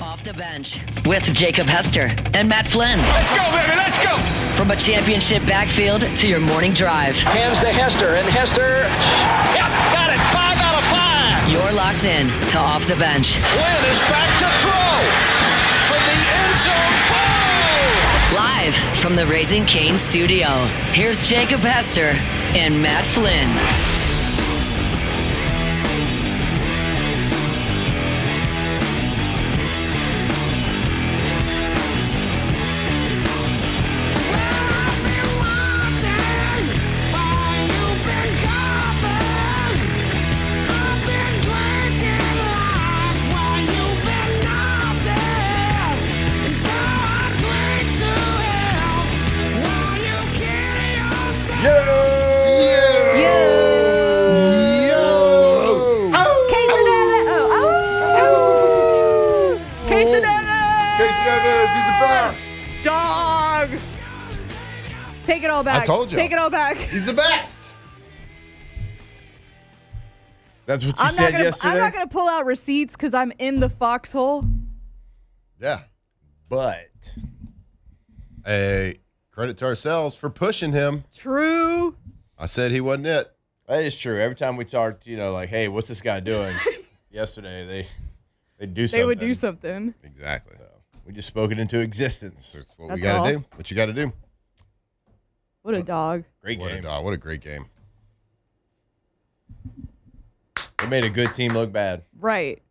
Off the Bench with Jacob Hester and Matt Flynn. Let's go, baby, let's go! From a championship backfield to your morning drive. Hands to Hester, and Hester, yep, got it, 5 out of 5. You're locked in to Off the Bench. Flynn is back to throw from the end zone. Boom! Live from the Raising Cane studio, here's Jacob Hester and Matt Flynn. Take it all back. I told you. Take it all back. He's the best. That's what you said yesterday? I'm not going to pull out receipts because I'm in the foxhole. Yeah. But Hey, credit to ourselves for pushing him. True. I said he wasn't it. that is true. Every time we talked, like, hey, what's this guy doing? Yesterday, they do something. They would do something. Exactly. So we just spoke it into existence. That's what That's we got to all. do. What you got to do. What a dog. Great What a game. dog. What a great game. They made a good team look bad. Right.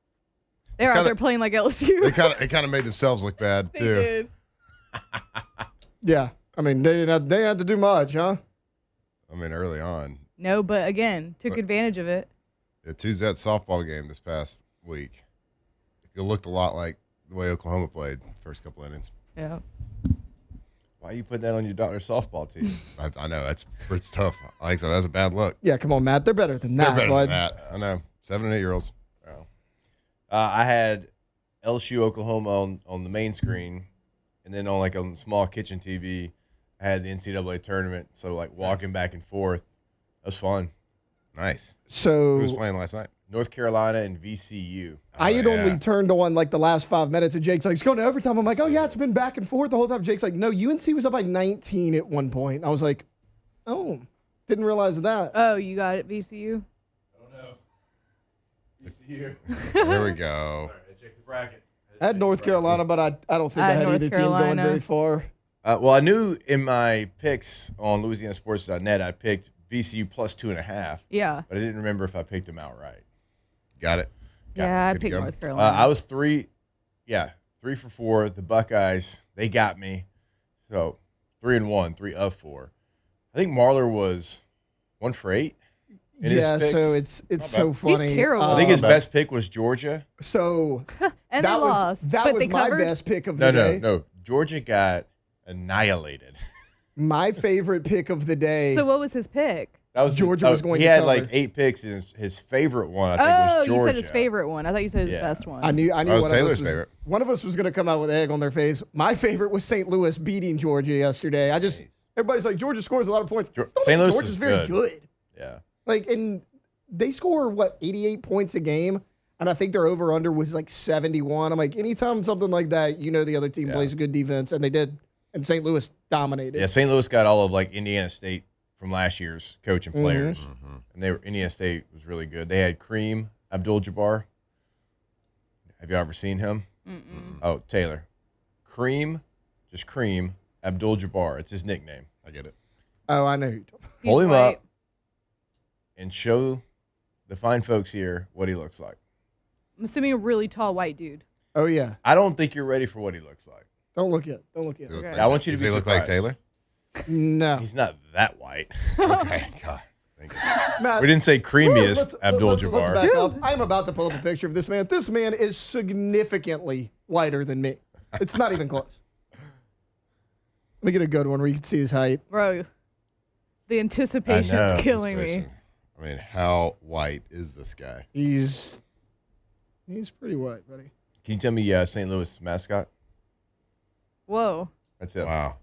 They're out there playing like LSU. They kind of made themselves look bad They too. did. Yeah. I mean, they didn't have to do much, huh? I mean, early on. No, but again, took advantage of it. Yeah, Tuesday that softball game this past week. It looked a lot like the way Oklahoma played the first couple innings. Yeah. Why you put that on your daughter's softball team? I know it's tough. I think so. That's a bad look. Yeah, come on, Matt. They're better than that. They're better bud. than that. I know. 7 and 8 year olds. I had LSU Oklahoma on the main screen, and then on the small kitchen TV, I had the NCAA tournament. So walking back and forth, that was fun. Nice. So Who was playing last night? North Carolina and VCU. I had only yeah. turned on the last 5 minutes, and Jake's like, it's going to overtime. I'm like, oh, yeah, it's been back and forth the whole time. Jake's like, no, UNC was up by 19 at one point. I was like, oh, didn't realize that. Oh, you got it, VCU? I don't know. VCU. There we go. I checked the bracket. I had North Carolina, but I don't think I had North either team Carolina. going very far. Well, I knew in my picks on LouisianaSports.net, I picked VCU plus 2.5, Yeah. but I didn't remember if I picked them outright. Got it. Yeah, I Good to picked go. North Carolina. I was 3 for 4. The Buckeyes, they got me. So 3-1, 3 of 4. I think Marler was 1 for 8. in his Yeah, picks. so it's Not so bad. funny. He's terrible. I think his bad. best pick was Georgia. So and that they was lost. that but was they my covered. best pick of No, the day. no. Georgia got annihilated. My favorite pick of the day. So what was his pick? That was Georgia was going He to had cover. 8 picks, and his favorite one I think Oh, was Georgia. you said his favorite one. I thought you said his Yeah. best one. I knew That was one of us Taylor's was, favorite. one of us was going to come out with egg on their face. My favorite was St. Louis beating Georgia yesterday. Everybody's like, Georgia scores a lot of points. St. Louis Georgia's is very good. good. Yeah. And they score 88 points a game, and I think their over under was 71. I'm like, anytime something like that, the other team plays a good defense, and they did. And St. Louis dominated. Yeah, St. Louis got all of Indiana State from last year's coach and players, and Indiana State was really good. They had Kareem Abdul-Jabbar. Have you ever seen him? Mm-mm. Oh, Taylor, just Kareem Abdul-Jabbar. It's his nickname. I get it. Oh, I know. Who you're talking He's Pull him white. up and show the fine folks here what he looks like. I'm assuming a really tall white dude. Oh, yeah. I don't think you're ready for what he looks like. Don't look yet. Don't look Does yet. he look Okay. like- I want you to does be he look like surprised. Taylor? No. He's not that white. Okay. God. Thank you. Matt, We didn't say creamiest let's Abdul-Jabbar. back up. I'm about to pull up a picture of this man. This man is significantly whiter than me. It's not even close. Let me get a good one where you can see his height. Bro, the anticipation's know. killing me. I mean, how white is this guy? He's pretty white, buddy. Can you tell me St. Louis mascot? Whoa. That's it. Wow.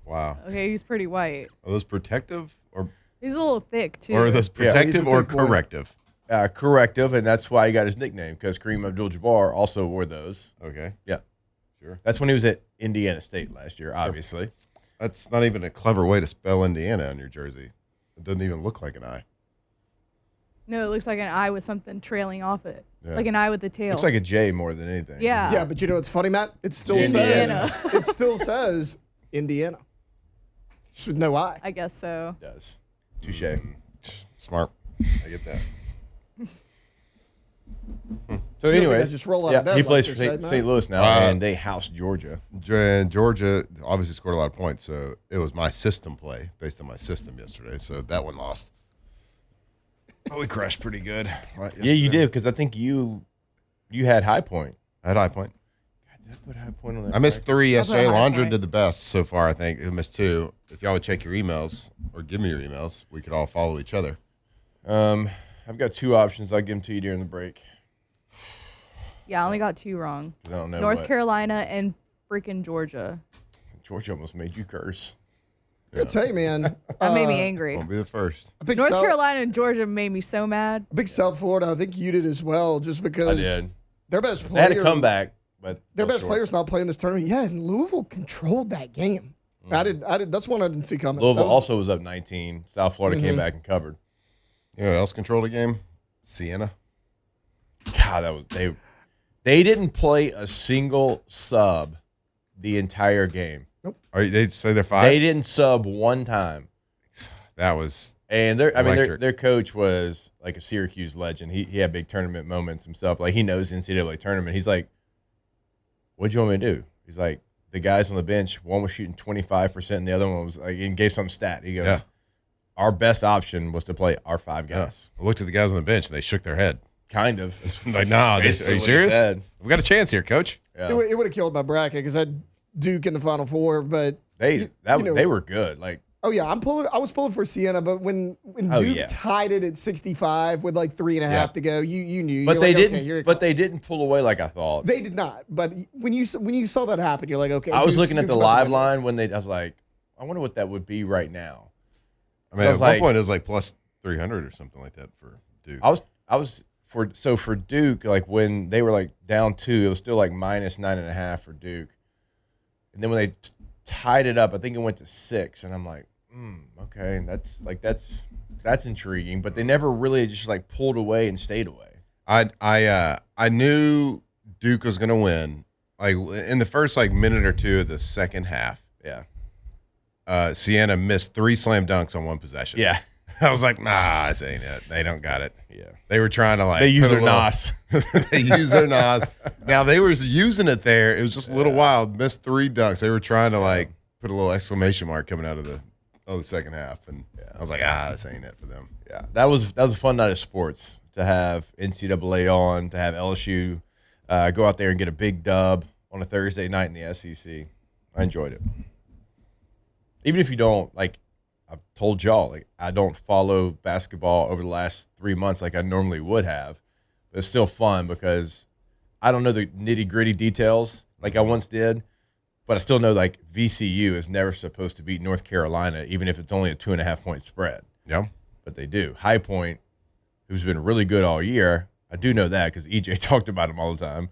Wow. Okay, he's pretty white. Are those protective or He's a little thick, too. are those protective He's a or thick boy. corrective? corrective, and that's why he got his nickname, because Kareem Abdul-Jabbar also wore those. Okay. Yeah. Sure. That's when he was at Indiana State last year, obviously. That's not even a clever way to spell Indiana on your jersey. It doesn't even look like an I. No, it looks like an eye with something trailing off it. Yeah. Like an eye with a tail. Looks like a J more than anything. Yeah. Yeah, but you know what's funny, Matt? It still Indiana. says it still says Indiana. Just with no I. I guess so. It does. Touche. Smart. I get that. So, You don't think anyways, I just roll out of bed he like plays this, for right, Matt? St. Louis now, Wow. and they housed Georgia. And Georgia obviously scored a lot of points, so it was my system play based on my system yesterday. So that one lost. Oh, we crashed pretty good. Yeah, you did, because I think you had High Point. I had High Point. God, did I put High Point on that? I missed 3 yesterday. High Alondra Point. did the best so far, I think. Who missed 2. If y'all would check your emails or give me your emails, we could all follow each other. I've got 2 options. I'll give them to you during the break. Yeah, I only got 2 wrong. 'Cause I don't know North what- Carolina and freaking Georgia. Georgia almost made you curse. I tell you, man. That made me angry. Won't be the first. I picked North South, Carolina and Georgia made me so mad. I picked South Florida. I think you did as well, just because I did. their best They player. had a comeback, but Their fell best short. player's not playing this tournament. Yeah, and Louisville controlled that game. I did. That's one I didn't see coming. Louisville That was- also was up 19. South Florida came back and covered. You know who else controlled the game? Siena. God, that was they didn't play a single sub the entire game. They say they're 5? They didn't sub one time. That was And Electric. their coach was like a Syracuse legend. He had big tournament moments himself. Like, he knows the NCAA tournament. He's like, "What'd you want me to do?" He's like, "The guys on the bench, one was shooting 25%, and the other one was like," and gave some stat. He goes, Yeah. "Our best option was to play our 5 yeah. guys." I looked at the guys on the bench and they shook their head. Kind of. Like, nah, Basically are you what he serious? said. We got a chance here, coach. Yeah. It would have killed my bracket because I had Duke in the Final Four. But They know- they were good. Like, oh yeah, I was pulling for Siena, but when Oh, Duke yeah. tied it at 65 with like 3.5 to go, you knew. but You're they like, didn't. Okay, here it But comes. they didn't pull away like I thought. They did not. But when you saw that happen, you're like, okay. I was Duke's- looking at Duke's the about to live win this. line when I was like, I wonder what that would be right now. I mean, I at was one like- point it was like plus 300 or something like that for Duke. I was for Duke, like when they were like down 2, it was still like minus 9.5 for Duke. And then when they tied it up, I think it went to 6, and I'm like, okay, that's intriguing. But they never really just like pulled away and stayed away. I knew Duke was going to win. Like in the first like minute or 2 of the second half, Yeah, Siena missed 3 slam dunks on one possession. yeah, I was like, nah, this ain't it. They don't got it. yeah. They were trying to like They use put a their little- nos. They use their nos. Now they was using it there. It was just a little wild. Missed 3 dunks. They were trying to like put a little exclamation mark coming out of the second half, and I was like, this ain't it for them. Yeah, that was a fun night of sports to have NCAA on, to have LSU go out there and get a big dub on a Thursday night in the SEC. I enjoyed it. Even if you don't, like I've told y'all, like I don't follow basketball over the last 3 months like I normally would have. But it's still fun because I don't know the nitty gritty details like I once did, but I still know like VCU is never supposed to beat North Carolina, even if it's only a 2.5 point spread. Yeah. But they do. High Point, who's been really good all year, I do know that because EJ talked about them all the time.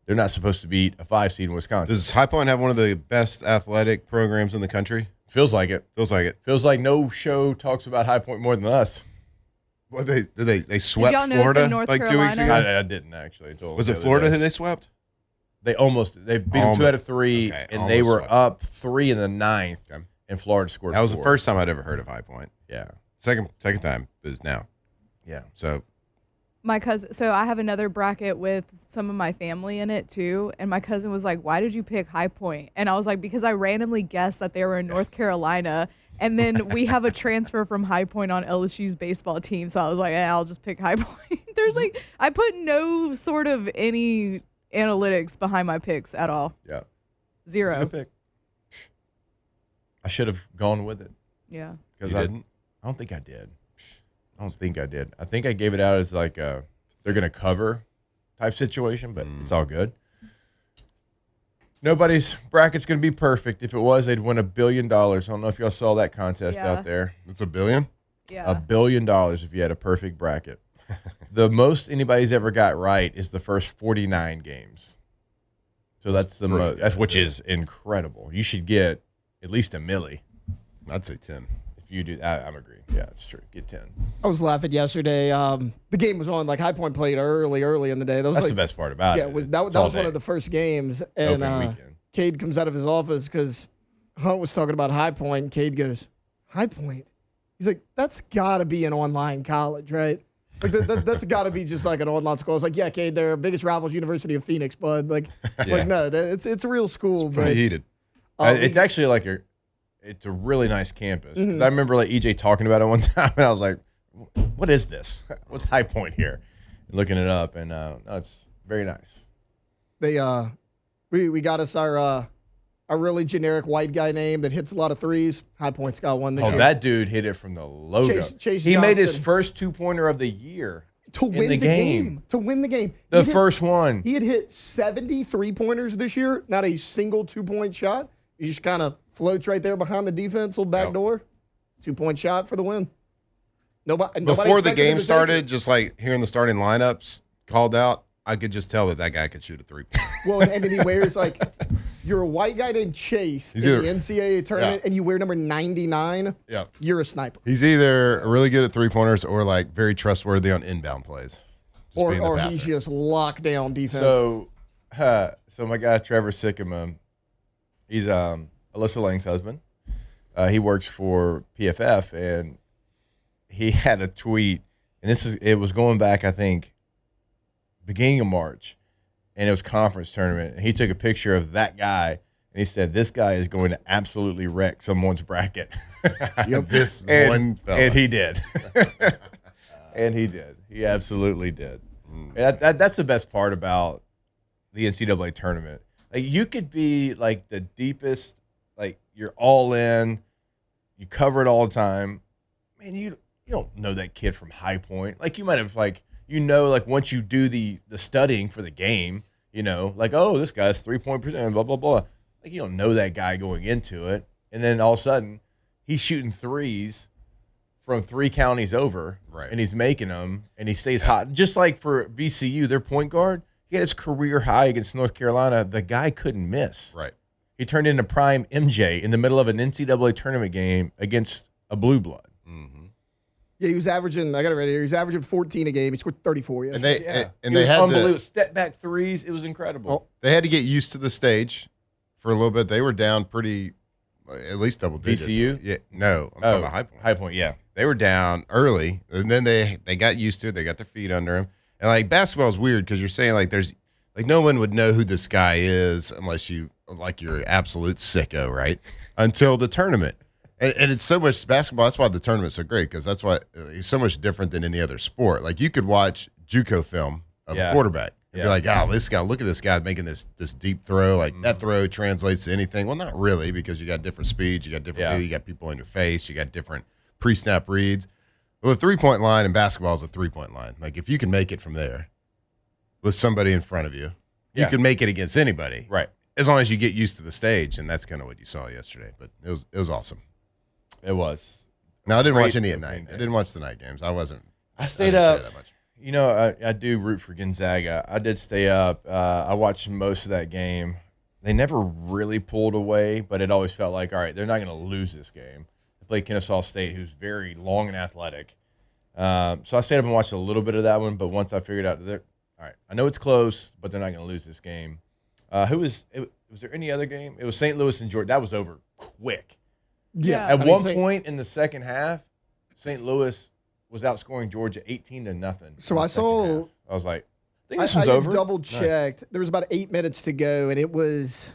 They're not supposed to beat a 5 seed in Wisconsin. Does High Point have one of the best athletic programs in the country? Feels like it. Feels like it. Feels like no show talks about High Point more than us. Well, they swept y'all know it's in Florida North like 2 weeks Carolina? ago. I didn't actually. until Was the it other Florida day. who they swept? They beat them 2 out of 3, Okay, and they almost were swept. up 3 in the 9th, Okay. and Florida scored That was the 4. first time I'd ever heard of High Point. Yeah. Second time is now. Yeah. So My cousin, so I have another bracket with some of my family in it too, and my cousin was like, "Why did you pick High Point?" And I was like, "Because I randomly guessed that they were in North Carolina, and then we have a transfer from High Point on LSU's baseball team, so I was like, I'll just pick High Point." There's like, I put no sort of any analytics behind my picks at all. Yeah. Zero. Good pick. I should have gone with it. Yeah. Because You I didn't? don't think I did. I think I gave it out as like a they're going to cover type situation, but it's all good. Nobody's bracket's going to be perfect. If it was, they'd win $1 billion. I don't know if y'all saw that contest Yeah. out there. it's $1 billion. Yeah. $1 billion if you had a perfect bracket. The most anybody's ever got right is the first 49 games. So that's the most, which is incredible. You should get at least a milli. I'd say 10. If you do, I'm agreeing. Yeah, it's true. Get 10. I was laughing yesterday. The game was on. Like High Point played early in the day. That's the best part about it. Yeah, that was one of the first games. And Cade comes out of his office because Hunt was talking about High Point. And Cade goes, High Point? He's like, that's got to be an online college, right? Like that's got to be just like an online school. It's like, yeah, Cade, their biggest rival's University of Phoenix, bud. Like no, it's a real school. It's pretty heated. It's actually like it's a really nice campus. Mm-hmm. I remember like EJ talking about it one time, and I was like, what is this? What's High Point here? And looking it up, and no, it's very nice. They we got us our really generic white guy name that hits a lot of threes. High Point's got one this year. That dude hit it from the logo. Chase he Johnson made his first 2-pointer of the year to win the game. To win the game. The first one. He had hit 70 3-pointers this year, not a single 2-point shot. He just kind of floats right there behind the defense, little back door. 2-point shot for the win. Nobody Before the game started, just like hearing the starting lineups called out, I could just tell that guy could shoot a 3-point. Well, and then he wears like, you're a white guy named Chase in the NCAA tournament, and you wear number 99. Yeah, you're a sniper. He's either really good at 3-pointers or like very trustworthy on inbound plays, or he's just locked down defense. So my guy Trevor Sycamore, he's Alyssa Lang's husband. He works for PFF, and he had a tweet, and it was going back, I think, beginning of March, and it was conference tournament. And he took a picture of that guy, and he said, "This guy is going to absolutely wreck someone's bracket." This one fella. And he did. And he did. He absolutely did. And that's the best part about the NCAA tournament. Like, you could be like the deepest, like you're all in, you cover it all the time. Man, you don't know that kid from High Point. Like, you might have like once you do the studying for the game, like, oh, this guy's 3-point percent, blah blah blah. Like, you don't know that guy going into it, and then all of a sudden he's shooting threes from 3 counties over, right? And he's making them, and he stays hot. Just like for VCU, their point guard, he had his career high against North Carolina. The guy couldn't miss. Right. He turned into prime MJ in the middle of an NCAA tournament game against a blue blood. Mm-hmm. Yeah, he was averaging. I got it right here. He was averaging 14 a game. He scored 34 yesterday. And they had unbelievable step back threes. It was incredible. They had to get used to the stage for a little bit. They were down pretty, at least double digits. VCU? Yeah, no, I'm talking about High Point. High Point, yeah. They were down early, and then they got used to it. They got their feet under them. And like, basketball is weird because you're saying like there's like no one would know who this guy is unless you're an absolute sicko, right? Until the tournament. And it's so much basketball. That's why the tournament's so great, because that's why it's so much different than any other sport. Like, you could watch JUCO film of a quarterback and be like, oh, this guy, look at this guy making this deep throw. Like, that throw translates to anything. Well, not really, because you got different speeds, you got different you got people in your face, you got different pre-snap reads. Well, the 3-point line in basketball is a 3-point line. Like, if you can make it from there with somebody in front of you, you can make it against anybody. Right. As long as you get used to the stage, and that's kind of what you saw yesterday. But it was awesome. It was. No, I didn't watch any at night. I didn't watch the night games. I stayed up. That much. I do root for Gonzaga. I did stay up. I watched most of that game. They never really pulled away, but it always felt like, all right, they're not going to lose this game. They played Kennesaw State, who's very long and athletic. So I stayed up and watched a little bit of that one, but once I figured out, all right, I know it's close, but they're not going to lose this game. Was there any other game? It was St. Louis and Georgia. That was over quick. Yeah. At one point in the second half, St. Louis was outscoring Georgia 18-0. So I saw. I was like, I think this one's over. I double checked. Nice. There was about 8 minutes to go, and it was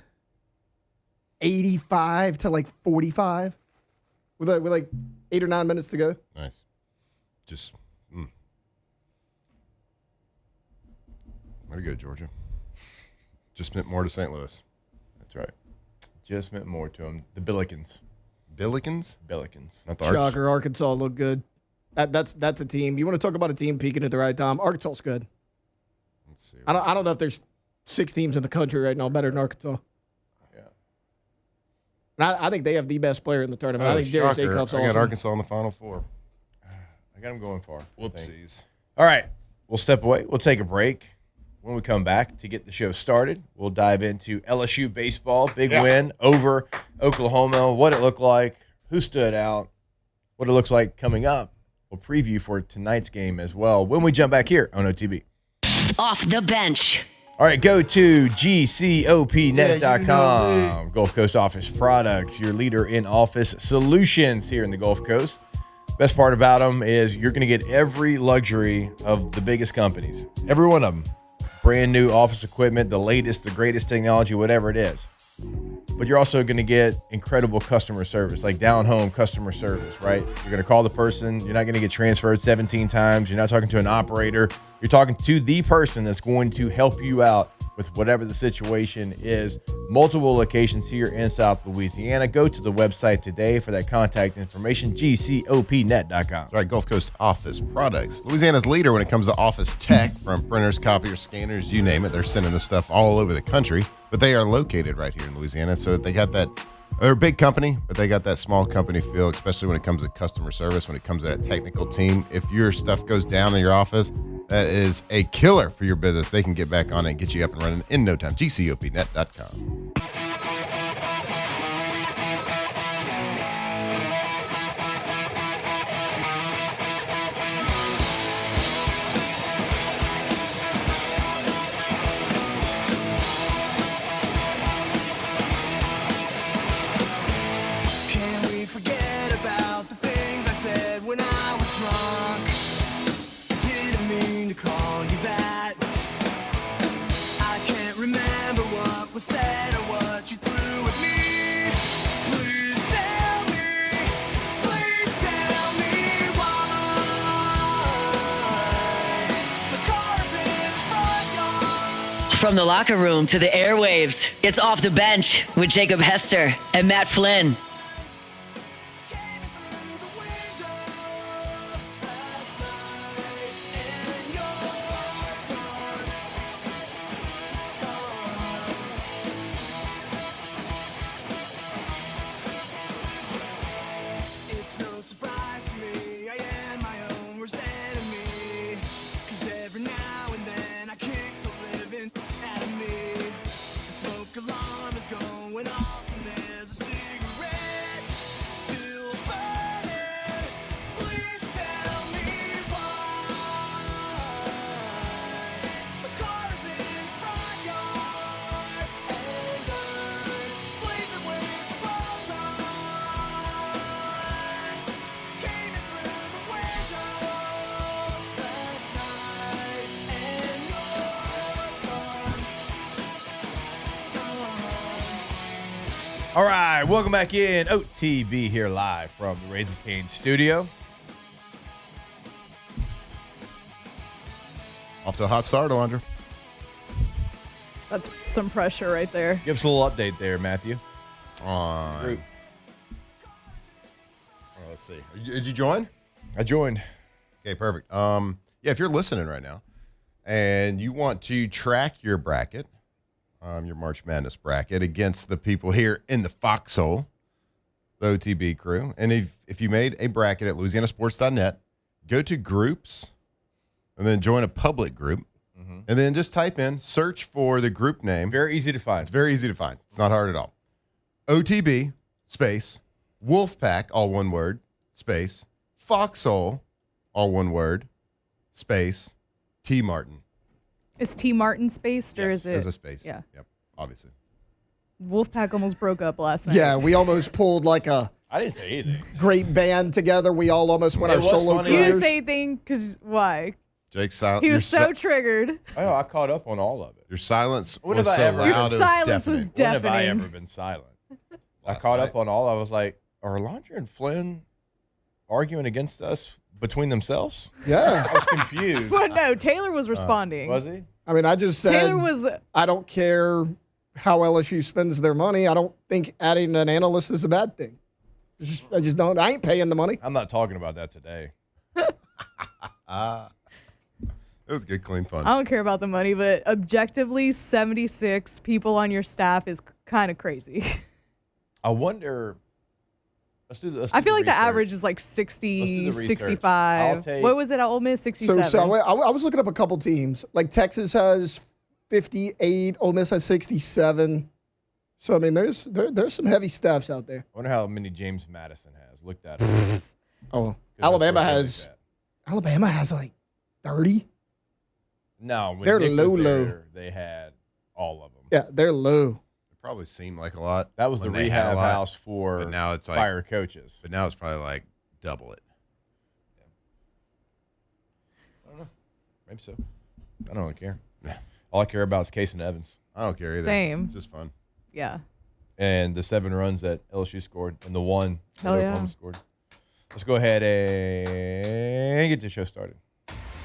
85 to like 45, with like 8 or 9 minutes to go. Nice. Just. Way to go, Georgia. Just meant more to St. Louis. That's right. Just meant more to them. The Billikens. Billikens? Not the Shocker, Arkansas looked good. That's a team. You want to talk about a team peaking at the right time? Arkansas's good. Let's see. I don't know if there's 6 teams in the country right now better than Arkansas. Yeah. And I think they have the best player in the tournament. I think Darius Acuff's awesome. I got Arkansas in the Final Four. I got them going far. Whoopsies. All right. we'll step away. We'll take a break. When we come back to get the show started, we'll dive into LSU baseball. Big win over Oklahoma. What it looked like, who stood out, what it looks like coming up. We'll preview for tonight's game as well when we jump back here on OTB. Off the bench. All right, go to gcopnet.com. Gulf Coast Office Products, your leader in office solutions here in the Gulf Coast. Best part about them is you're going to get every luxury of the biggest companies. Every one of them. Brand new office equipment, the latest, the greatest technology, whatever it is. But you're also going to get incredible customer service, like down-home customer service, right? You're going to call the person. You're not going to get transferred 17 times. You're not talking to an operator. You're talking to the person that's going to help you out with whatever the situation is. Multiple locations here in South Louisiana. Go to the website today for that contact information, gcopnet.com. All right, Gulf Coast Office Products. Louisiana's leader when it comes to office tech, from printers, copiers, scanners, you name it. They're sending this stuff all over the country, but they are located right here in Louisiana. So they got that, they're a big company, but they got that small company feel, especially when it comes to customer service, when it comes to that technical team. If your stuff goes down in your office, that is a killer for your business. They can get back on it and get you up and running in no time. gcopnet.com. Can we forget about the things I said when I was drunk? I didn't mean to call you that. I can't remember what was said or what you threw at me. Please tell me why. The car's in front yard. From the locker room to the airwaves, it's Off the Bench with Jacob Hester and Matt Flynn. It's no surprise to me, I am my own worst enemy. 'Cause every now and then I kick the living out of me. The smoke alarm is going off and there's a cigarette still burning. Please tell me why. The car's in front yard and I'm sleeping with the walls on. Came in through the window last night and you're gone. All right, welcome back in. OTB here live from the Raising Cane studio. Off to a hot start, Alondra. That's some pressure right there. Give us a little update there, Matthew. On. Group. Let's see. Did you join? I joined. Okay, perfect. Yeah, if you're listening right now and you want to track your bracket, your March Madness bracket against the people here in the foxhole, the OTB crew, and if you made a bracket at louisianasports.net, go to groups and then join a public group, and then just type in, search for the group name. Very easy to find. It's very easy to find. It's not hard at all. OTB, space, Wolfpack, all one word, space, Foxhole, all one word, space, T. Martin. Is T. Martin spaced or is it? There's a space. Yeah. Yep, obviously. Wolfpack almost broke up last night. Yeah, we almost pulled like a I didn't say anything. great band together. We all almost went It our was solo funny. He didn't careers. say anything because why? Jake's silent. He was so triggered. Oh, I caught up on all of it. Your silence When was have I so ever- loud. Your it was silence was deafening. When have I Deafening. ever been silent? I Last caught night. up on all. I was like, are Alondra and Flynn arguing against us between themselves? Yeah. I was confused. But no, Taylor was responding. Was he? I mean, I just said Taylor was. I don't care how LSU spends their money. I don't think adding an analyst is a bad thing. I just don't. I ain't paying the money. I'm not talking about that today. It was good, clean fun. I don't care about the money, but objectively, 76 people on your staff is kind of crazy. I wonder, I feel like the average is like Let's 60, do the research. 65. I'll What was it at Ole Miss? 67. So I was looking up a couple teams. Like Texas has 58, Ole Miss has 67. So I mean, there's some heavy staffs out there. I wonder how many James Madison has. Look that up. Oh, 'Cause Alabama that's where has like 30. No, when They're Nick was low. there, they had all of them. Yeah, they're low. It probably seemed like a lot. That was the when they had a rehab lot, house for but now it's like fire coaches. But now it's probably like double it. I don't know. Maybe so. I don't really care. All I care about is Case and Evans I don't care either. Same. Just fun. Yeah. and the 7 runs that LSU scored and the 1 that Hell yeah. Oklahoma scored. Let's go ahead and get the show started.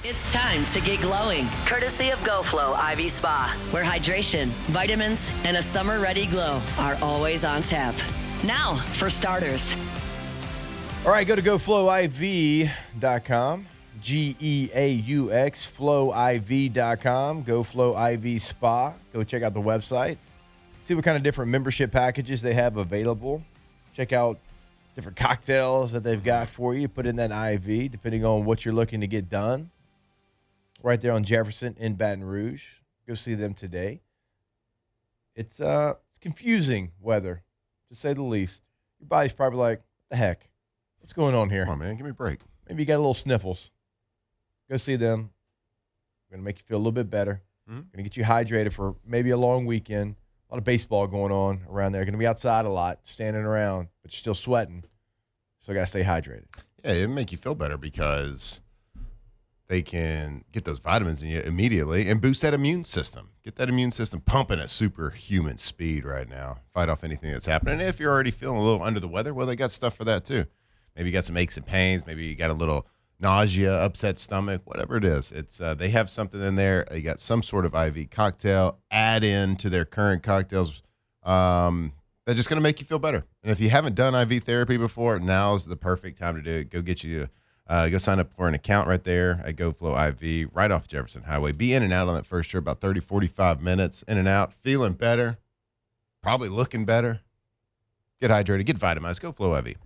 It's time to get glowing, courtesy of GoFlow IV Spa, where hydration, vitamins, and a summer-ready glow are always on tap. Now, for starters. All right, go to GoFlowIV.com, GEAUX, FlowIV.com, GoFlow IV Spa. Go check out the website. See what kind of different membership packages they have available. Check out different cocktails that they've got for you. Put in that IV, depending on what you're looking to get done. Right there on Jefferson in Baton Rouge. Go see them today. It's confusing weather, to say the least. Your body's probably like, what the heck? What's going on here? Come on, man. Give me a break. Maybe you got a little sniffles. Go see them. Going to make you feel a little bit better. Mm-hmm. Going to get you hydrated for maybe a long weekend. A lot of baseball going on around there. Going to be outside a lot, standing around, but you're still sweating. So got to stay hydrated. Yeah, it'll make you feel better because they can get those vitamins in you immediately and boost that immune system. Get that immune system pumping at superhuman speed right now. Fight off anything that's happening. If you're already feeling a little under the weather, well, they got stuff for that too. Maybe you got some aches and pains. Maybe you got a little nausea, upset stomach, whatever it is. It's they have something in there. They got some sort of IV cocktail. Add in to their current cocktails. They're just going to make you feel better. And if you haven't done IV therapy before, now's the perfect time to do it. Go get you. Go sign up for an account right there at GoFlow IV, right off Jefferson Highway. Be in and out on that first trip, about 30, 45 minutes, in and out, feeling better, probably looking better. Get hydrated, get vitamized, GoFlow IV.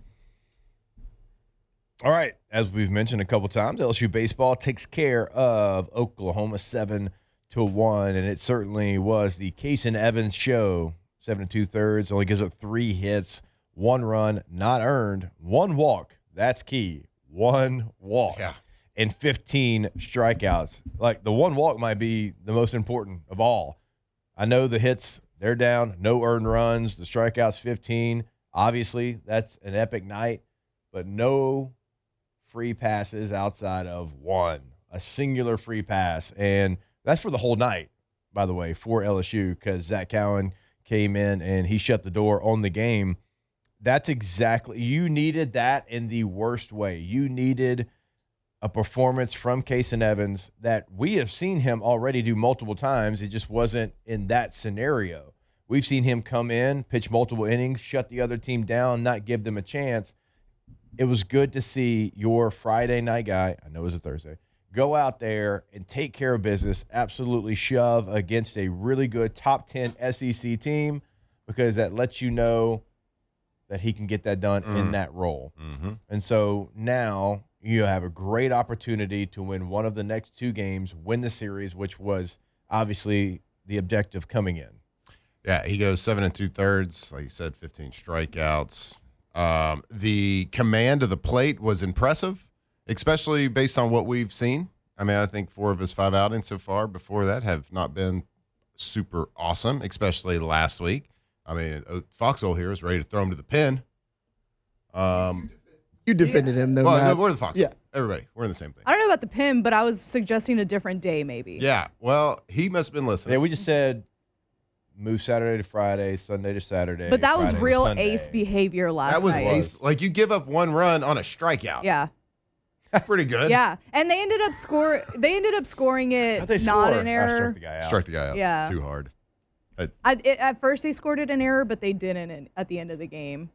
All right, as we've mentioned a couple times, LSU baseball takes care of Oklahoma 7-1, and it certainly was the Case and Evans show. 7 2/3, only gives up 3 hits, 1 run, not earned, 1 walk. That's key. 1 walk. Yeah. And 15 strikeouts. Like, the 1 walk might be the most important of all. I know the hits, they're down, no earned runs, the strikeouts 15. Obviously, that's an epic night, but no free passes outside of 1, a singular free pass. And that's for the whole night, by the way, for LSU, because Zach Cowan came in and he shut the door on the game. That's exactly, you needed that in the worst way. You needed a performance from Case and Evans that we have seen him already do multiple times. It just wasn't in that scenario. We've seen him come in, pitch multiple innings, shut the other team down, not give them a chance. It was good to see your Friday night guy, I know it was a Thursday, go out there and take care of business, absolutely shove against a really good top 10 SEC team, because that lets you know that he can get that done in that role. Mm-hmm. And so now you have a great opportunity to win one of the next 2 games, win the series, which was obviously the objective coming in. Yeah, he goes 7 2/3, like you said, 15 strikeouts. The command of the plate was impressive, especially based on what we've seen. I mean, I think 4 of his 5 outings so far before that have not been super awesome, especially last week. I mean, Foxhole here is ready to throw him to the pin. You defended him, though, Well, Matt. no, we're the Foxhole. Yeah. Everybody, we're in the same thing. I don't know about the pin, but I was suggesting a different day maybe. Yeah, well, he must have been listening. Yeah, we just said move Saturday to Friday, Sunday to Saturday. But that was Friday to real Sunday. ace behavior last That was night. ace. Like, you give up 1 run on a strikeout. Yeah. Pretty good. Yeah. And they ended up scoring it How'd they not score? an I error. struck the guy out. Struck the guy out Yeah. too hard. At first they scored it an error, but they didn't at the end of the game.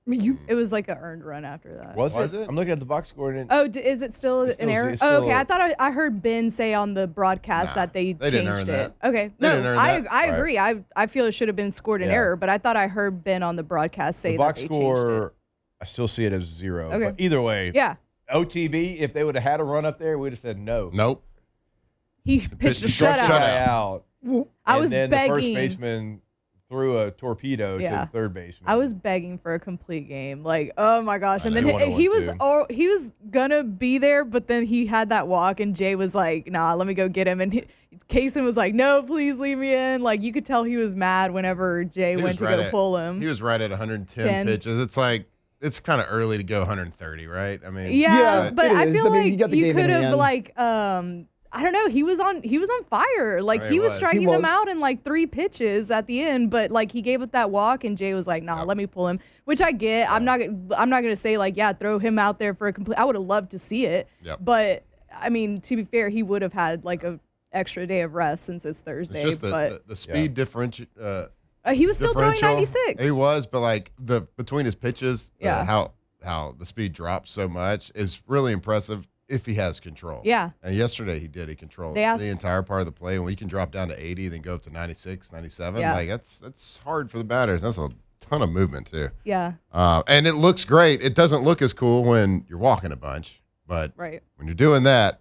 I mean, It was like an earned run after that. Was Was it? it? I'm looking at the box score. And Oh, is it still It's an still- error? it's Oh, still- okay. I thought I heard Ben say on the broadcast Nah, that they they didn't changed earn it. Okay. They didn't No, earn I that. agree. I feel it should have been scored an Yeah. error, but I thought I heard Ben on the broadcast say the that box they score, changed it. I still see it as 0. Okay. But either way, Yeah. OTB, if they would have had a run up there, we'd have said no. Nope. He pitched a struck shutout. Out. I And was then begging. the first baseman threw a torpedo to Yeah. the third baseman. I was begging for a complete game. Like, oh my gosh. And I then know, he was 101 he was gonna be there, but then he had that walk and Jay was like, nah, let me go get him. And Kaysen was like, no, please leave me in. Like, you could tell he was mad whenever Jay went to go pull him. He was right at 110 pitches. It's like, it's kind of early to go 130, right? I mean, Yeah, but I feel like you got the you game in could have hand. like I don't know. He was on fire. Like Right, he was was. striking He them was. out in like 3 pitches at the end, but like he gave it that walk, and Jay was like, "Nah, let me pull him." Which I get. I'm not gonna say like, yeah, throw him out there for a complete. I would have loved to see it, Yep. but I mean, to be fair, he would have had like a extra day of rest since it's Thursday. it's just but the speed differential. he was still throwing differential. 96. He was, but like between his pitches, Yeah. how the speed drops so much is really impressive if he has control. Yeah. And yesterday he did. He controlled They asked- the entire part of the play. When we can drop down to 80, then go up to 96, 97, Yeah. like that's hard for the batters. That's a ton of movement too. Yeah. And it looks great. It doesn't look as cool when you're walking a bunch, but Right. when you're doing that,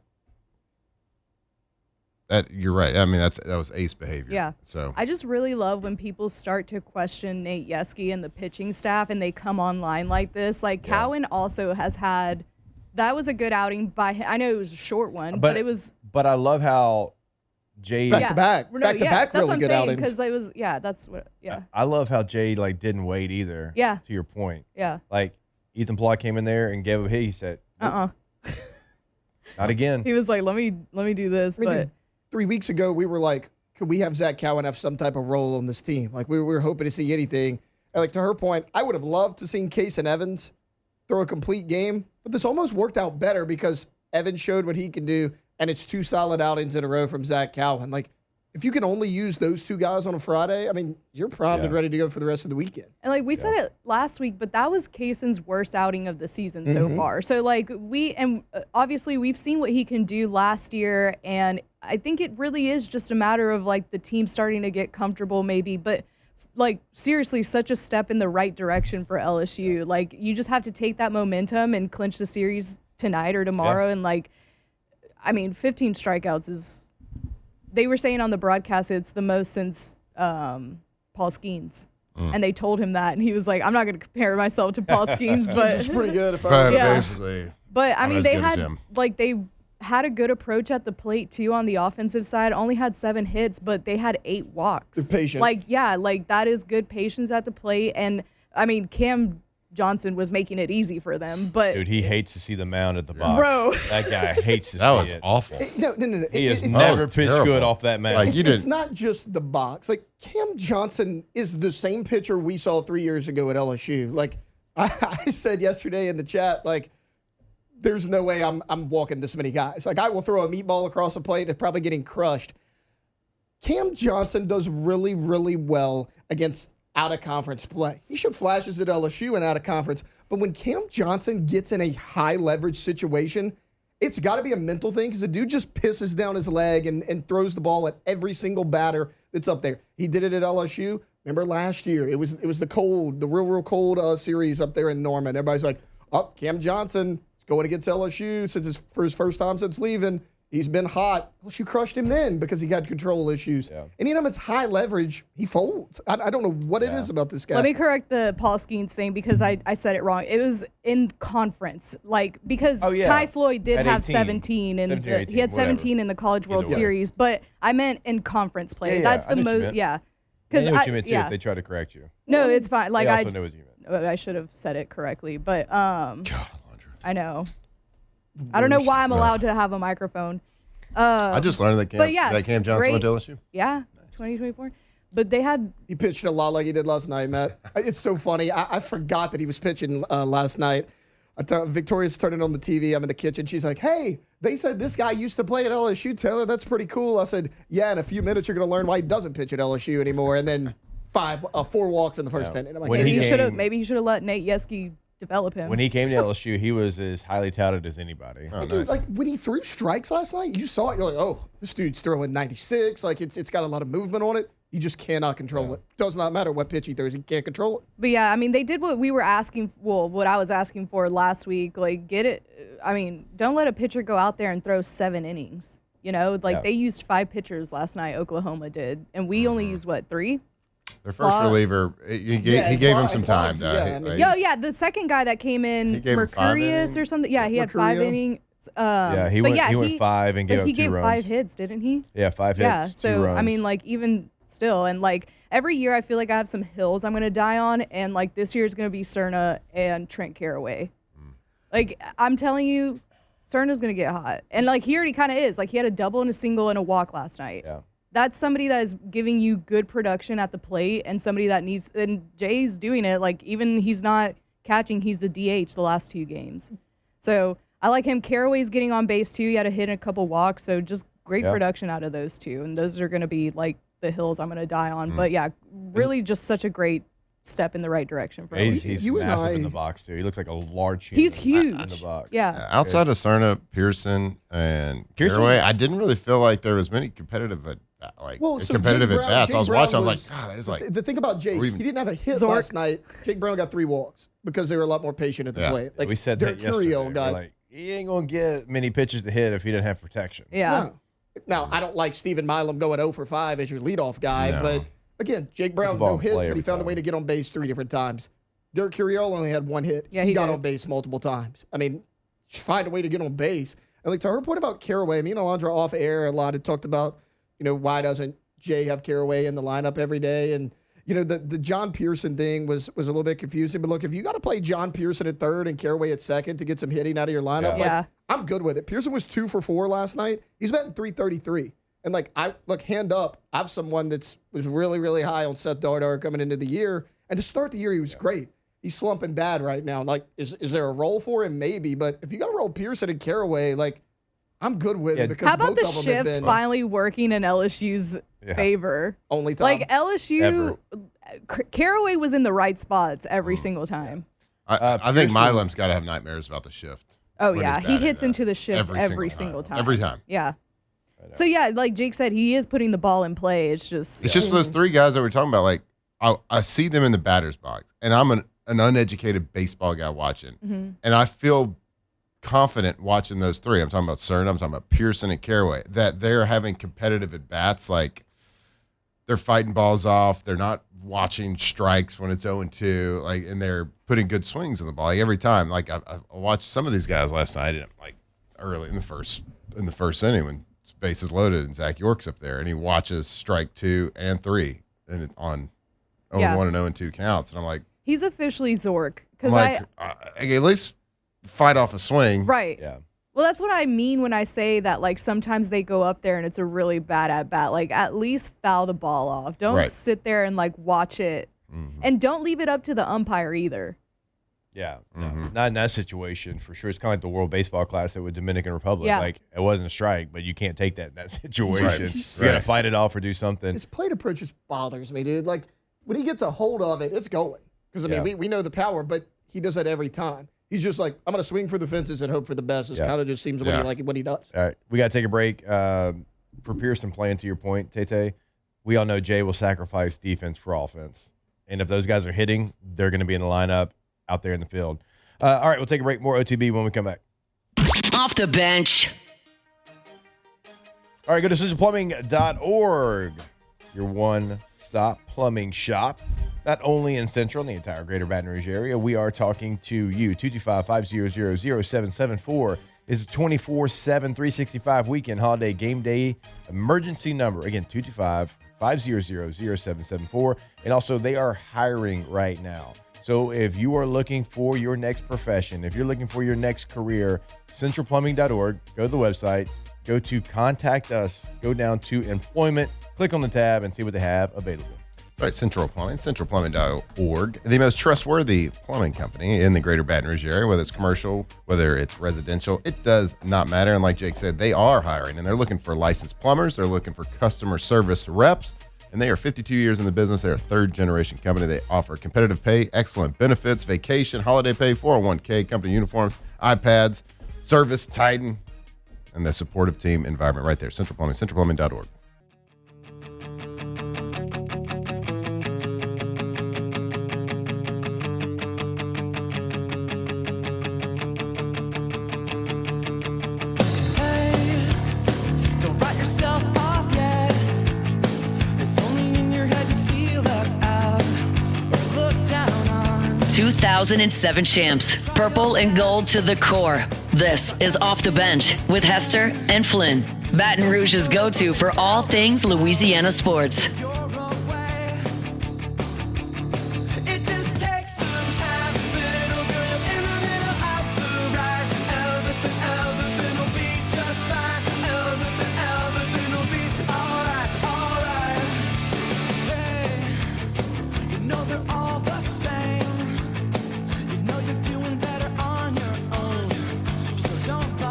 you're right. I mean, that was ace behavior. Yeah. So I just really love when people start to question Nate Yeske and the pitching staff and they come online like this. Like Cowan also has had, that was a good outing by him. I know it was a short one, but it was But I love how Jay. Back to back. No, Back to back, that's really what I'm good saying, outings. because it was that's what I love how Jay like didn't wait either. Yeah. To your point, yeah like Ethan Plott came in there and gave a hit. He said, "Nope, not again." he was like, let me do this, I mean, but dude, 3 weeks ago, we were like, could we have Zach Cowan have some type of role on this team? Like, we were hoping to see anything. And like, to her point, I would have loved to seen Case and Evans throw a complete game, but this almost worked out better because Evans showed what he can do, and it's 2 solid outings in a row from Zach Cowan. Like, if you can only use those 2 guys on a Friday, I mean, you're primed and ready to go for the rest of the weekend. and like we said it last week, but that was Kaysen's worst outing of the season so far. So like obviously we've seen what he can do last year, and I think it really is just a matter of like the team starting to get comfortable maybe, but like seriously such a step in the right direction for LSU. Like you just have to take that momentum and clinch the series tonight or tomorrow, and like I mean 15 strikeouts is, they were saying on the broadcast it's the most since Paul Skeens. And they told him that, and he was like, I'm not going to compare myself to Paul Skeens, but It's pretty good. If I but Yeah. basically, but I Not mean as they good as had him. like they had a good approach at the plate too on the offensive side. Only had 7 hits, but they had 8 walks. They're patient. Like like that is good patience at the plate, and I mean Cam Johnson was making it easy for them, but Dude, he hates to see the mound at the box. Bro. That guy hates to that see was it. awful. No. He has It's never That was pitched terrible. good off that mound. Like, you It's did not just the box. Like Cam Johnson is the same pitcher we saw 3 years ago at LSU. Like I said yesterday in the chat, like there's no way I'm walking this many guys. Like I will throw a meatball across the plate and probably getting crushed. Cam Johnson does really, really well against out of conference play. He showed flashes at LSU and out of conference, but when Cam Johnson gets in a high leverage situation, it's got to be a mental thing because the dude just pisses down his leg and throws the ball at every single batter that's up there. He did it at LSU. Remember last year? It was the cold, the real cold series up there in Norman. Everybody's like, "Oh, Cam Johnson is going against LSU for his first time since leaving. He's been hot." LSU crushed him then because he got control issues. Yeah. Anytime it's high leverage, he folds. I don't know what it is about this guy. let me correct the Paul Skeens thing because I said it wrong. It was in conference, like because Ty Floyd did At have 18. 17 in 17 or he 18, had whatever. 17 in the College World Either way. Series, but I meant in conference play. Yeah, That's I the knew what you most, meant. yeah. I Because knew what you meant too if they try to correct you. no, it's fine. Like I also know what you meant. I should have said it correctly, but God, Alondra. I know. I don't know why I'm allowed to have a microphone. I just learned that but yes, Cam Johnson great. went to LSU. Yeah, 2024. But they had He pitched a lot like he did last night, Matt. It's so funny. I forgot that he was pitching last night. Victoria's turning on the TV. I'm in the kitchen. She's like, "Hey, they said this guy used to play at LSU, Taylor. That's pretty cool." I said, "Yeah, in a few minutes you're going to learn why he doesn't pitch at LSU anymore." And then 4 walks in the first 10. And I'm like, When maybe he he should have came- let Nate Yeske develop him. When he came to LSU, he was as highly touted as anybody. Oh, dude, nice. like when he threw strikes last night, you saw it. You're like, "Oh, this dude's throwing 96. Like it's got a lot of movement on it." He just cannot control it. Does not matter what pitch he throws. He can't control it. But yeah, I mean, they did what we were asking. Well, what I was asking for last week. Like, get it. I mean, don't let a pitcher go out there and throw 7 innings. You know, like they used 5 pitchers last night. Oklahoma did, and we only used what, 3? Their first reliever, he gave him some time. Yeah, the second guy that came in, Mercurius or something. Yeah, he had 5 innings. He went 5 and gave up 2 runs. He gave 5 hits, didn't he? Yeah, 5 hits. Yeah, 2 so runs. I mean, like even still, and like every year, I feel like I have some hills I'm gonna die on, and like this year is gonna be Cerna and Trent Caraway. Like I'm telling you, Cerna's gonna get hot, and like he already kind of is. Like he had a double and a single and a walk last night. Yeah. That's somebody that is giving you good production at the plate, and somebody that needs. And Jay's doing it. Like even he's not catching, he's the DH the last 2 games. So I like him. Caraway's getting on base too. He had a hit and a couple walks. So just great production out of those 2, and those are going to be like the hills I'm going to die on. But yeah, really just such a great step in the right direction for him. He's massive in the box too. He looks like a large human. He's huge in the box. Yeah. Outside of Cerna, Pearson, and Caraway, I didn't really feel like there was many competitive at bats. I was watching. I was like, God, it's like the thing about Jake. He didn't have a hit last night. Jake Brown got 3 walks because they were a lot more patient at the plate. Like we said that yesterday. He ain't gonna get many pitches to hit if he didn't have protection. Yeah. Now I don't like Stephen Milam going 0 for 5 as your leadoff guy, but again, Jake Brown no hits, but he found a way to get on base 3 different times. Derek Curiel only had 1 hit. Yeah, he got on base multiple times. I mean, find a way to get on base. And like to her point about Caraway, me and Alondra off air a lot had talked about, why doesn't Jay have Caraway in the lineup every day? And the John Pearson thing was a little bit confusing. But look, if you got to play John Pearson at third and Caraway at second to get some hitting out of your lineup, I'm good with it. Pearson was 2 for 4 last night. He's batting .333. And hand up, I have someone was really, really high on Seth Dardar coming into the year. And to start the year, he was great. He's slumping bad right now. Like, is there a role for him? Maybe. But if you got to roll Pearson and Caraway, I'm good with it. Because how about both the of them shift finally working in LSU's favor? Only time. Like LSU, Caraway was in the right spots every single time. I think Milam's got to have nightmares about the shift. Oh, yeah. He hits into the shift every single time. Every time. Yeah. So, yeah, like Jake said, he is putting the ball in play. It's just those 3 guys that we're talking about. Like, I see them in the batter's box, and I'm an uneducated baseball guy watching, and I feel confident watching those 3. I'm talking about Cerna, I'm talking about Pearson and Caraway, that they're having competitive at-bats. Like, they're fighting balls off. They're not watching strikes when it's 0-2, like, and they're putting good swings on the ball every time. Like, I watched some of these guys last night, and like early in the first inning when bases loaded and Zach York's up there, and he watches strike 2 and 3 and on 0-1 and 0-2 counts, and I'm like, he's officially Zork because at least fight off a swing, right? Yeah. Well, that's what I mean when I say that, like, sometimes they go up there and it's a really bad at bat. Like, at least foul the ball off. Don't sit there and, like, watch it. And don't leave it up to the umpire either. Yeah. No, not in that situation, for sure. It's kind of like the World Baseball Classic with Dominican Republic. Yeah. Like, it wasn't a strike, but you can't take that in that situation. You got to fight it off or do something. His plate approach just bothers me, dude. Like, when he gets a hold of it, it's going. Because, I mean, we know the power, but he does that every time. He's just like, I'm going to swing for the fences and hope for the best. It kind of just seems what he does. All right. We got to take a break. For Pearson playing, to your point, Tete, we all know Jay will sacrifice defense for offense. And if those guys are hitting, they're going to be in the lineup out there in the field. All right. We'll take a break. More OTB when we come back. Off the bench. All right. Go to CentralPlumbing.org. Your one-stop plumbing shop. Not only in Central and the entire greater Baton Rouge area, we are talking to you. 225-500-0774 is a 24/7, 365 weekend holiday game day emergency number. Again, 225-500-0774. And also, they are hiring right now. So if you are looking for your next profession, if you're looking for your next career, centralplumbing.org, go to the website, go to Contact Us, go down to Employment, click on the tab, and see what they have available. All right, Central Plumbing, centralplumbing.org, the most trustworthy plumbing company in the greater Baton Rouge area, whether it's commercial, whether it's residential, it does not matter. And like Jake said, they are hiring, and they're looking for licensed plumbers. They're looking for customer service reps, and they are 52 years in the business. They're a third-generation company. They offer competitive pay, excellent benefits, vacation, holiday pay, 401k, company uniforms, iPads, service, Titan, and the supportive team environment right there. Central Plumbing, centralplumbing.org. 2007 champs, purple and gold to the core. This is Off the Bench with Hester and Flynn. Baton Rouge's go-to for all things Louisiana sports.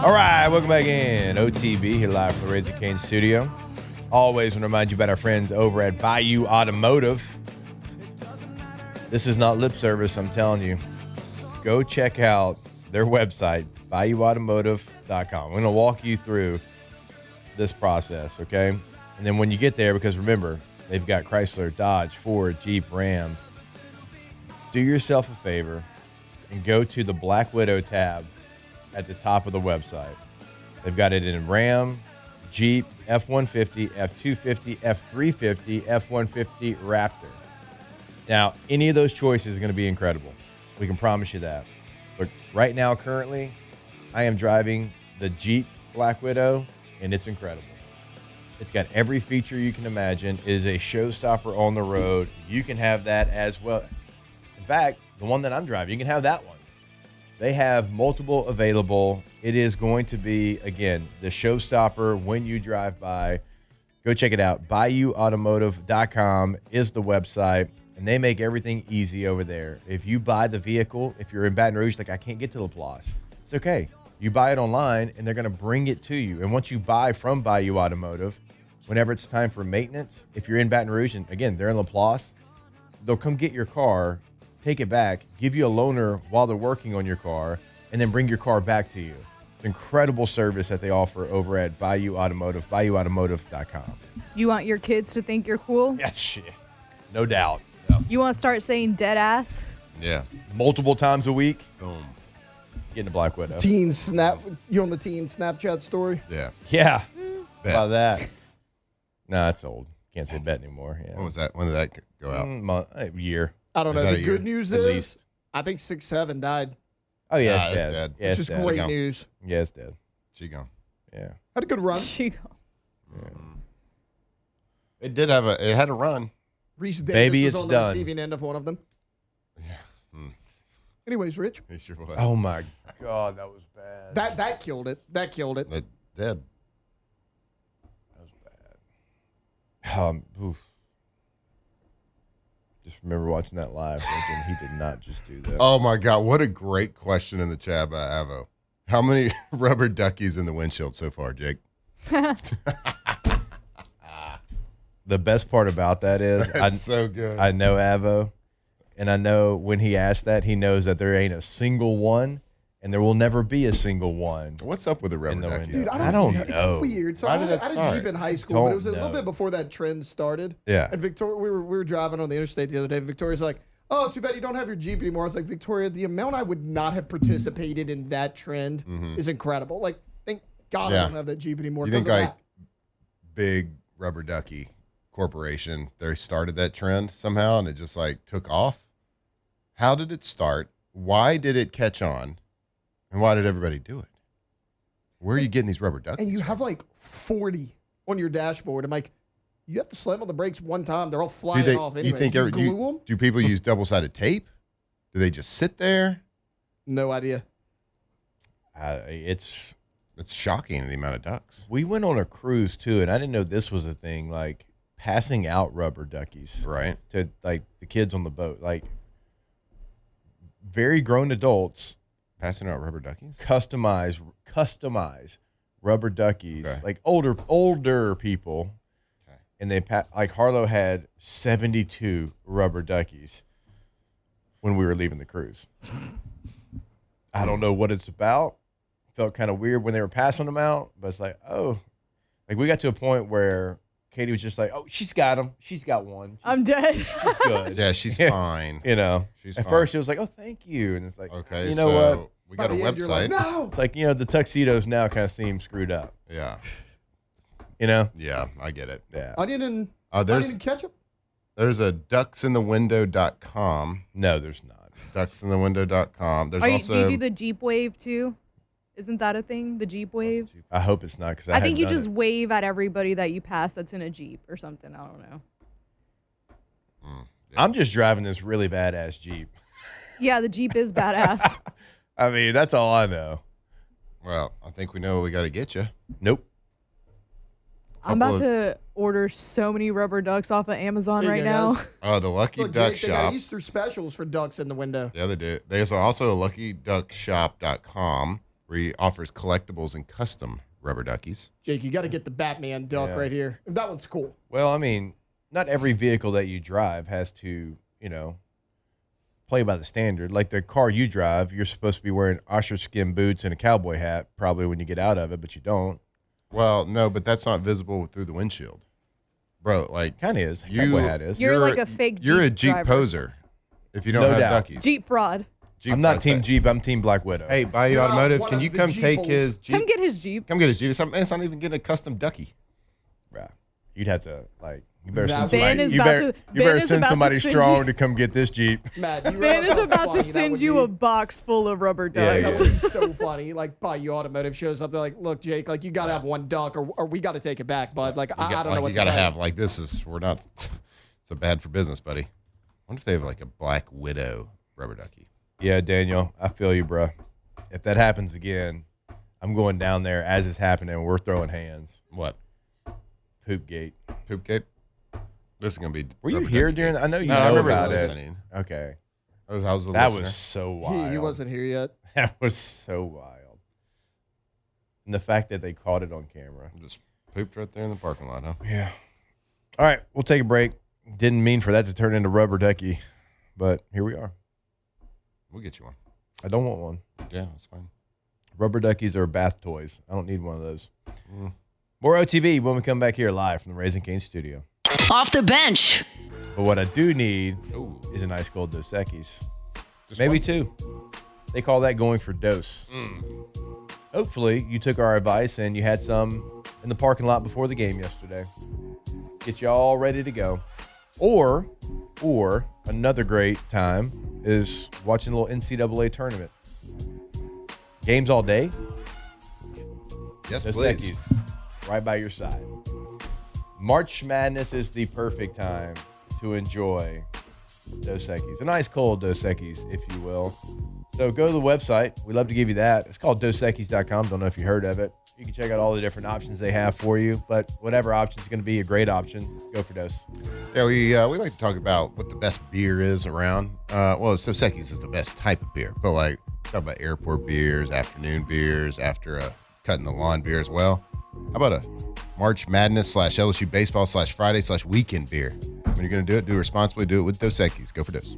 All right, welcome back in. OTB here live from the Raising Cane studio. Always want to remind you about our friends over at Bayou Automotive. This is not lip service, I'm telling you. Go check out their website, bayouautomotive.com. I'm going to walk you through this process, okay? And then when you get there, because remember, they've got Chrysler, Dodge, Ford, Jeep, Ram. Do yourself a favor and go to the Black Widow tab at the top of the website. They've got it in Ram, Jeep, F-150, F-250, F-350, F-150, Raptor. Now, any of those choices is going to be incredible. We can promise you that. But right now, currently, I am driving the Jeep Black Widow, and it's incredible. It's got every feature you can imagine. It is a showstopper on the road. You can have that as well. In fact, the one that I'm driving, you can have that one. They have multiple available. It is going to be, again, the showstopper when you drive by. Go check it out. BayouAutomotive.com is the website, and they make everything easy over there. If you buy the vehicle, if you're in Baton Rouge, like I can't get to Laplace, it's okay. You buy it online, and they're going to bring it to you. And once you buy from Bayou Automotive, whenever it's time for maintenance, if you're in Baton Rouge, and again, they're in Laplace, they'll come get your car, take it back, give you a loaner while they're working on your car, and then bring your car back to you. Incredible service that they offer over at Bayou Automotive, BayouAutomotive.com. You want your kids to think you're cool? That's shit. No doubt. You want to start saying dead ass? Yeah. Multiple times a week. Boom. Getting a Black Widow. Teen Snap. You on the teen Snapchat story? Yeah. Yeah. Bet. About that. Nah, it's old. Can't say bet anymore. Yeah. When was that? When did that go out? A year. I don't Is know. that The a good year? news At is, least. I think 6'7" died, Oh, yeah, Nah, it's it's dead. dead. Yeah, which it's is dead. great Go. news. Yeah, it's dead. She gone. Yeah. Had a good run. It did have it had a run. Reese Davis Baby, was it's on done. the receiving end of one of them. Yeah. Anyways, Rich, It sure was. Oh, my God. That was bad. that killed it. That killed it. It did. That was bad. Oof. Just remember watching that live thinking he did not just do that. Oh my God! What a great question in the chat by Avo. How many rubber duckies in the windshield so far, Jake? The best part about that is That's so good. I know Avo, and I know when he asked that, he knows that there ain't a single one, and there will never be a single one. What's up with the rubber In the duckies? window. Dude, I don't know. It's weird. So Why I did had that a start? Jeep in high school, but it was a Don't little know. bit before that trend started. Yeah. And Victoria, we were driving on the interstate the other day. Victoria's like, "Oh, too bad you don't have your Jeep anymore." I was like, "Victoria, the amount I would not have participated in that trend is incredible. Like, thank God Yeah. I don't have that Jeep anymore." You think 'cause of like that. big rubber ducky corporation, they started that trend somehow and it just like took off? How did it start? Why did it catch on? And why did everybody do it? Where are you getting these rubber duckies? And you from? have like 40 on your dashboard. I'm like, you have to slam on the brakes one time. They're all flying off anyway. you think you glue them? do people use double-sided tape? Do they just sit there? No idea. It's shocking the amount of ducks. we went on a cruise too, and I didn't know this was a thing. Like passing out rubber duckies, Right. to like the kids on the boat, like very grown adults Passing out rubber duckies? customize rubber duckies, Okay. like older people, Okay. and they like Harlow had 72 rubber duckies when we were leaving the cruise. I don't know what it's about. Felt kind of weird when they were passing them out, but it's like, oh, like we got to a point where Katie was just like, oh, she's got them. She's got one. I'm dead. She's good. Yeah, she's fine. You know, She's at fine. first it was like, oh, thank you. And it's like, Okay, you know so what? we got By a the end, you're like, website. no. It's like, you know, the tuxedos now kind of seem screwed up, Yeah. you know? Yeah, I get it. Yeah. Onion and There's onion and ketchup. a ducksinthewindow.com. No, there's not. ducksinthewindow.com. There's Do also you do the Jeep wave too? Isn't that a thing? The Jeep wave? I hope it's not because I think you just wave at everybody that you pass that's in a Jeep or something. I don't know. I'm just driving this really badass Jeep. Yeah, the Jeep is badass. I mean, that's all I know. Well, I think we know what we got to get you. Nope. I'm about to order so many rubber ducks off of Amazon There you right go, now. guys. Oh, the Lucky Look, Duck Jake, they got Shop. Easter specials for ducks in the window. Yeah, they do. There's also LuckyDuckShop.com where he offers collectibles and custom rubber duckies. Jake, you got to get the Batman duck Yeah. right here. That one's cool. Well, I mean, not every vehicle that you drive has to, play by the standard. Like the car you drive, you're supposed to be wearing ostrich skin boots and a cowboy hat probably when you get out of it, but you don't. Well, no, but that's not visible through the windshield. Bro, like, Kind of is. Cowboy hat is. You're like a fake You're a Jeep Jeep driver. poser if you don't No have doubt. duckies. Jeep fraud. Jeep I'm not fraud. Team Jeep. I'm Team Black Widow. Hey, Bayou You're not Automotive, one can of you the come take Jeeples. his Jeep? Come get his Jeep. Come get his Jeep. It's not even getting a custom ducky. Right. You'd have to, you better Ben send somebody. is You about better, to- you Ben better is send about to somebody send strong you- to come get this Jeep. Matt, you Ben realize is how about to funny that send would you be? a box full of rubber Yeah, ducks. That would be so funny. Like Bayou Automotive shows up. They're like, "Look, Jake, you got to have one duck, or we got to take it back, bud. I don't know what you to gotta tell you." have we're not. It's a bad for business, buddy. I wonder if they have a Black Widow rubber ducky. Yeah, Daniel, I feel you, bro. If that happens again, I'm going down there as it's happening. We're throwing hands. What? Poop gate. Poop cape? This is gonna be. Were you rubber here ducky during? cape. I know you No, I know remember about listening. it. Okay, I was a that listener. was so wild. He wasn't here yet. That was so wild. And the fact that they caught it on camera. Just pooped right there in the parking lot, huh? Yeah. All right, we'll take a break. Didn't mean for that to turn into rubber ducky, but here we are. We'll get you one. I don't want one. Yeah, that's fine. Rubber duckies are bath toys. I don't need one of those. More OTB when we come back here live from the Raising Cane studio. Off the bench. But what I do need Ooh. is a nice cold Dos Equis. Just Maybe one? two. They call that going for dose. Hopefully, you took our advice and you had some in the parking lot before the game yesterday. Get you all ready to go. Or another great time is watching a little NCAA tournament. Games all day. Yes, Dos please. Equis, right by your side. March Madness is the perfect time to enjoy Dos Equis. A nice cold Dos Equis, if you will. So go to the website. We'd love to give you that. It's called dosequis.com. Don't know if you heard of it. You can check out all the different options they have for you, but whatever option is going to be a great option, go for Dos. Yeah, we like to talk about what the best beer is around. Dos Equis is the best type of beer, but talk about airport beers, afternoon beers, after cutting the lawn beer as well. How about a March Madness / LSU baseball / Friday / weekend beer? When you're going to do it responsibly. Do it with Dos Equis. Go for Dos.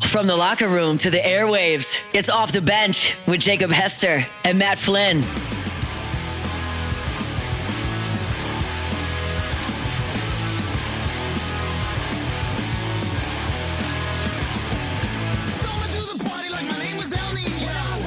From the locker room to the airwaves, it's Off the Bench with Jacob Hester and Matt Flynn. Stumbled to the party like my name was El Nino.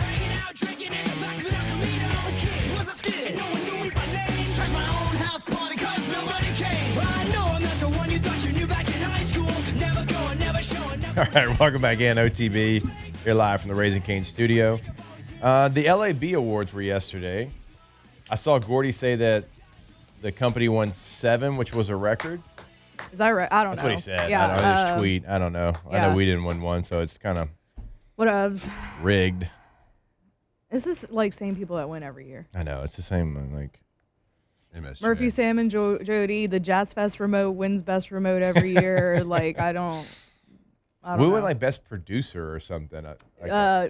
Hanging out, drinking in the back of an El Camino. The kid was a skid. No one knew me by name. Trashed my own house party 'cause nobody came. I know I'm not the one you thought you knew back in high school. Never going, never showing, never. All right, welcome back in, OTB. Here live from the Raising Cane studio. The LAB Awards were yesterday. I saw Gordy say that the company won 7, which was a record. Is that right? I don't That's know. what he said. Yeah. I don't know, his tweet. I don't know. I yeah. know we didn't win one, so it's kind of Whatevs. rigged. Is this same people that win every year? I know. It's the same, MSG. Murphy, Sam, and Jody. The Jazz Fest remote wins best remote every year. I don't we know. went best producer or something.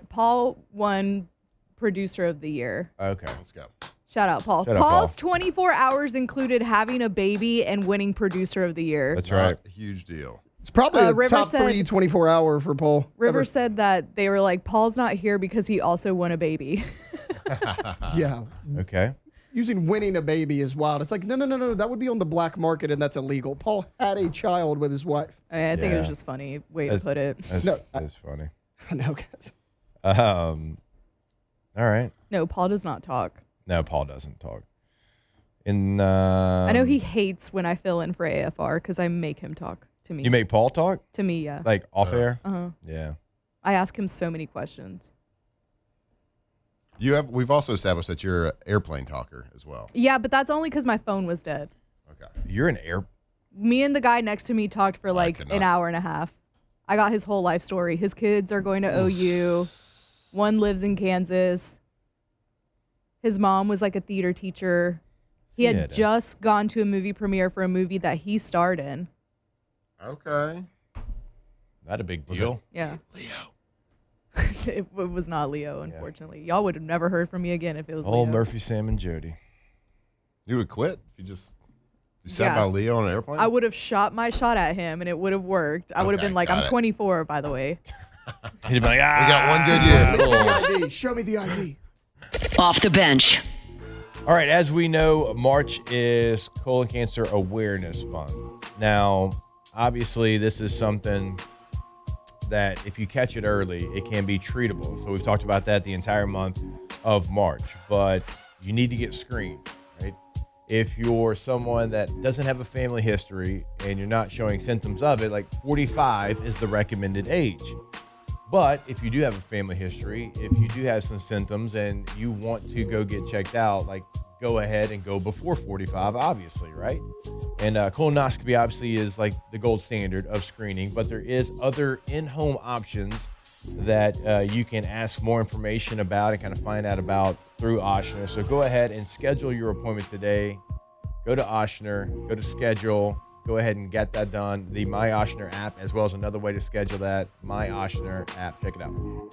Paul won producer of the year. Okay. Let's go. Shout out, Paul. Shout out, Paul's Paul. 24 hours included having a baby and winning producer of the year. That's right. Not a huge deal. It's probably the River top said- 3 24-hour for Paul. River ever. said that they were like, Paul's not here because he also won a baby. Yeah. Okay. Using winning a baby is wild. It's like, no. That would be on the black market, and that's illegal. Paul had a child with his wife. I think it was Yeah. just funny way That's- to put it. That's funny. I know, guys. All right. No, Paul does not talk. No, Paul doesn't talk. I I know he hates when I fill in for AFR because I make him talk too To me. You make Paul talk? To me, yeah. Like off air? Uh-huh. Yeah. I ask him so many questions. We've also established that you're an airplane talker as well. Yeah, but that's only because my phone was dead. Okay. You're an air. Me and the guy next to me talked for like could an not. hour and a half. I got his whole life story. His kids are going to OU. One lives in Kansas. His mom was like a theater teacher. He had just gone to a movie premiere for a movie that he starred in. Okay. Not a big deal. Yeah. It was not Leo, unfortunately. Y'all would have never heard from me again if it was Oh, Leo. Murphy, Sam, and Jody. You would quit if you sat by Leo on an airplane? I would have shot my shot at him, and it would have worked. I would have been like, I'm got it. 24, by the way. He'd be like, We got one good year. ID. Show me the ID. Off the bench. All right, as we know, March is Colon Cancer Awareness Month. Now, obviously, this is something that if you catch it early, it can be treatable. So we've talked about that the entire month of March, but you need to get screened, right? If you're someone that doesn't have a family history and you're not showing symptoms of it, like 45 is the recommended age. But if you do have a family history, if you do have some symptoms and you want to go get checked out, like go ahead and go before 45, obviously, right? And colonoscopy obviously is like the gold standard of screening, but there is other in-home options that you can ask more information about and kind of find out about through Ochsner. So go ahead and schedule your appointment today. Go to Ochsner, go to schedule. Go ahead and get that done. The My Ochsner app, as well as another way to schedule that, My Ochsner app. Check it out.